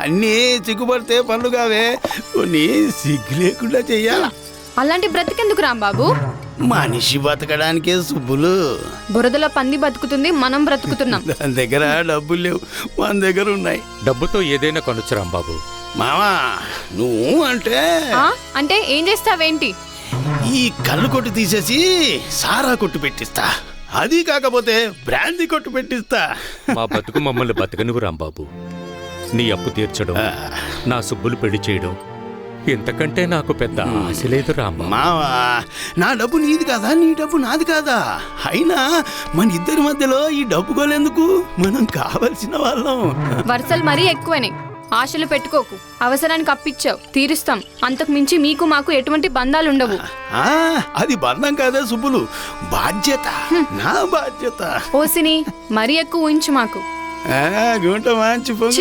అన్నీ సిగ్గుపడితే పనులు కావే, కొన్ని సిగ్గు లేకుండా చెయ్యాలా. అలాంటి బ్రతికెందుకు రాంబాబు? మనిషి బతకడానికే సుబ్బులు. బురదలో పంది బతుకుతుంది, మనం బ్రతుకుతున్నాం. దాని దగ్గర డబ్బులు లేవు, మన దగ్గర ఉన్నాయి. డబ్బుతో ఏదైనా కొనొచ్చు రాంబాబు. మామా నువ్వు అంటే ఏం చేస్తావేంటి? ఈ కళ్ళు కొట్టు తీసేసి సారా కొట్టు పెట్టిస్తా, అది కాకపోతే బ్రాందీ కొట్టు పెట్టిస్తా. మా బతుకు మమ్మల్ని బతకనివ్వు రాంబాబు. నీ అప్పు తీర్చడం, నా సుబ్బులు పెళ్లి చేయడం, ఇంతకంటే నాకు పెద్ద ఆశ లేదు రాంబాబు. మావా నా డబ్బు నీది కాదా, నీ డబ్బు నాది కాదా? అయినా మన ఇద్దరి మధ్యలో ఈ డబ్బు గోలెందుకు? మనం కావలసిన వాళ్ళం. వరుసలు మరీ ఎక్కువనే. ఆశలు పెట్టుకోకు. అవసరానికి అప్పిచ్చావు, తీరుస్తాం. అంతకు మించి మీకు మాకు ఎటువంటి బంధాలుండవు. అది బంధం కాదా సుబ్బులు, బాధ్యత, నా బాధ్యత. ఓసిని మరీ ఎక్కువ ఊహించు మాకు. గుంట మంచి పొంగు.